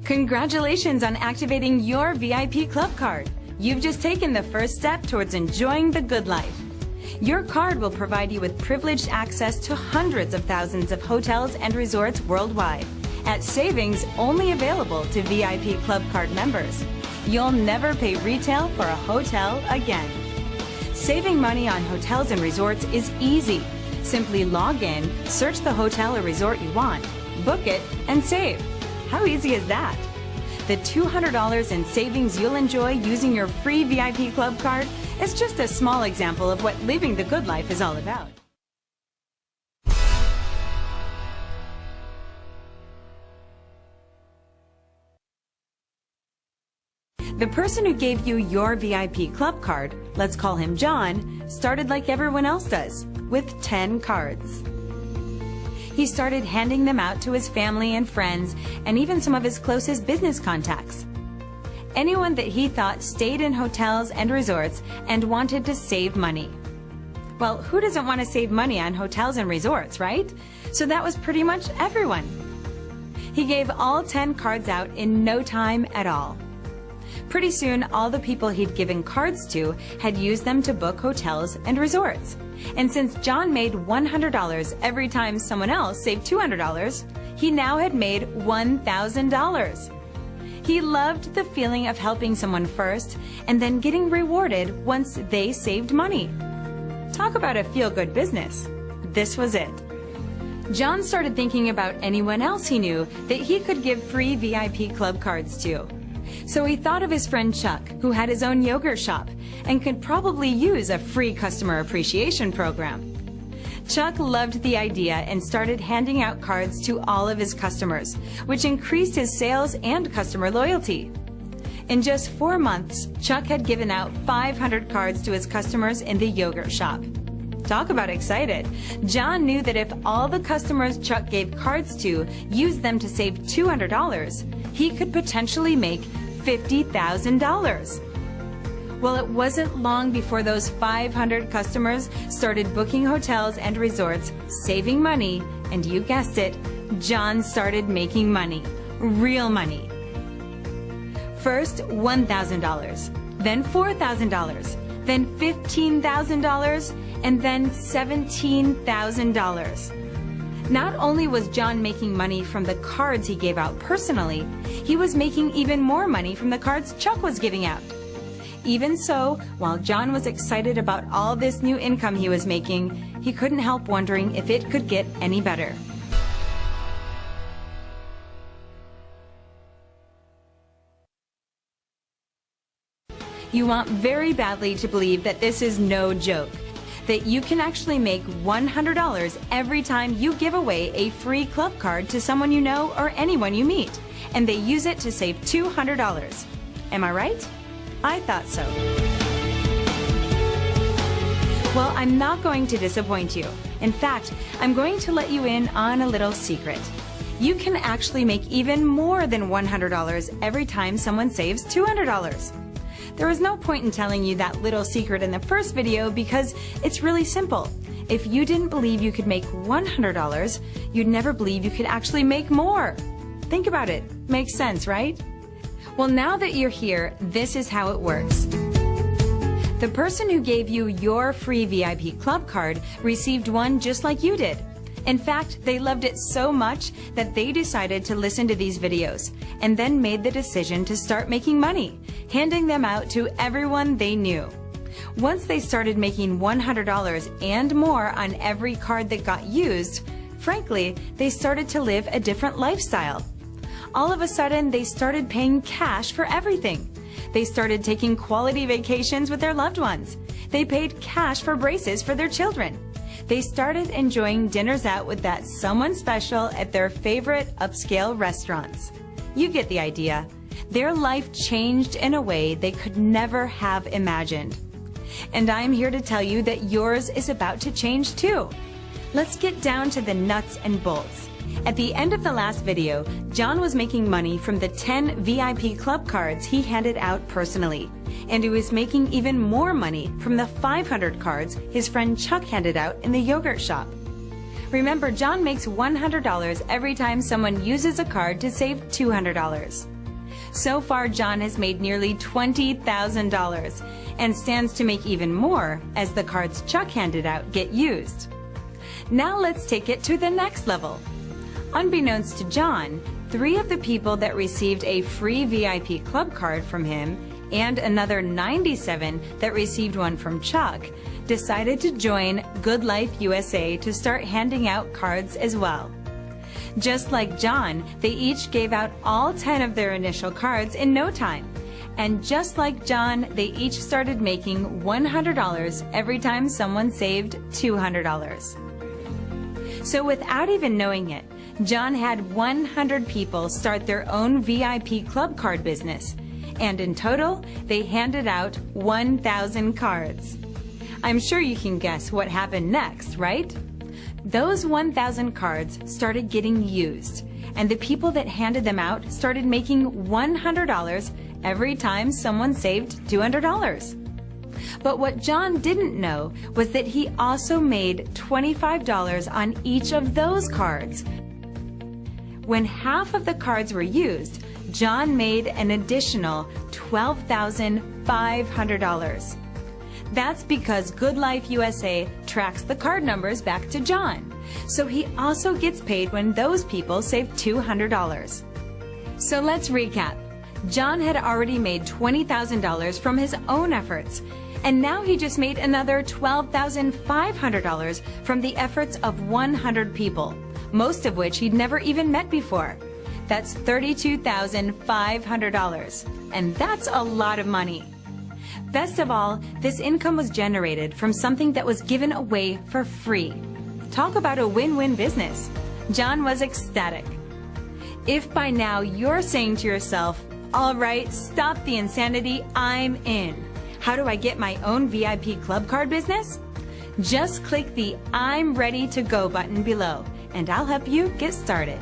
Congratulations on activating your VIP Club card. You've just taken the first step towards enjoying the good life. Your card will provide you with privileged access to hundreds of thousands of hotels and resorts worldwide at savings only available to VIP Club card members. You'll never pay retail for a hotel again. Saving money on hotels and resorts is easy. Simply log in, search the hotel or resort you want, book it, and save. How easy is that? The $200 in savings you'll enjoy using your free VIP Club card is just a small example of what living the good life is all about. The person who gave you your VIP Club card, let's call him John, started like everyone else does, with 10 cards. He started handing them out to his family and friends, and even some of his closest business contacts. Anyone that he thought stayed in hotels and resorts and wanted to save money. Well, who doesn't want to save money on hotels and resorts, right? So that was pretty much everyone. He gave all 10 cards out in no time at all. Pretty soon, all the people he'd given cards to had used them to book hotels and resorts. And since John made $100 every time someone else saved $200, he now had made $1,000. He loved the feeling of helping someone first and then getting rewarded once they saved money. Talk about a feel-good business. This was it. John started thinking about anyone else he knew that he could give free VIP Club cards to. So he thought of his friend Chuck, who had his own yogurt shop and could probably use a free customer appreciation program. Chuck loved the idea and started handing out cards to all of his customers, which increased his sales and customer loyalty. In just 4 months, Chuck had given out 500 cards to his customers in the yogurt shop. Talk about excited. John knew that if all the customers Chuck gave cards to used them to save $200, he could potentially make $50,000. Well, it wasn't long before those 500 customers started booking hotels and resorts, saving money, and you guessed it, John started making money. Real money. First, $1,000, then $4,000, then $15,000, and then $17,000. Not only was John making money from the cards he gave out personally, he was making even more money from the cards Chuck was giving out. Even so, while John was excited about all this new income he was making, he couldn't help wondering if it could get any better. You want very badly to believe that this is no joke, that you can actually make $100 every time you give away a free club card to someone you know or anyone you meet, and they use it to save $200. Am I right? I thought so. Well, I'm not going to disappoint you. In fact, I'm going to let you in on a little secret. You can actually make even more than $100 every time someone saves $200. There was no point in telling you that little secret in the first video because it's really simple. If you didn't believe you could make $100, you'd never believe you could actually make more. Think about it. Makes sense, right? Well, now that you're here, this is how it works. The person who gave you your free VIP Club card received one just like you did. In fact, they loved it so much that they decided to listen to these videos and then made the decision to start making money, handing them out to everyone they knew. Once they started making $100 and more on every card that got used, frankly, they started to live a different lifestyle. All of a sudden, they started paying cash for everything. They started taking quality vacations with their loved ones. They paid cash for braces for their children. They started enjoying dinners out with that someone special at their favorite upscale restaurants. You get the idea. Their life changed in a way they could never have imagined. And I'm here to tell you that yours is about to change too. Let's get down to the nuts and bolts. At the end of the last video, John was making money from the 10 VIP Club cards he handed out personally. And he was making even more money from the 500 cards his friend Chuck handed out in the yogurt shop. Remember, John makes $100 every time someone uses a card to save $200. So far, John has made nearly $20,000 and stands to make even more as the cards Chuck handed out get used. Now let's take it to the next level. Unbeknownst to John, 3 of the people that received a free VIP club card from him and another 97 that received one from Chuck decided to join Good Life USA to start handing out cards as well. Just like John, they each gave out all 10 of their initial cards in no time. And just like John, they each started making $100 every time someone saved $200. So without even knowing it, John had 100 people start their own VIP club card business. And in total, they handed out 1,000 cards. I'm sure you can guess what happened next, right? Those 1,000 cards started getting used, and the people that handed them out started making $100 every time someone saved $200. But what John didn't know was that he also made $25 on each of those cards. When half of the cards were used, John made an additional $12,500. That's because Good Life USA tracks the card numbers back to John, so he also gets paid when those people save $200. So let's recap. John had already made $20,000 from his own efforts, and now he just made another $12,500 from the efforts of 100 people, most of which he'd never even met before. That's $32,500, and that's a lot of money. Best of all, this income was generated from something that was given away for free. Talk about a win-win business. John was ecstatic. If by now you're saying to yourself, all right, stop the insanity, I'm in. How do I get my own VIP club card business? Just click the I'm ready to go button below, and I'll help you get started.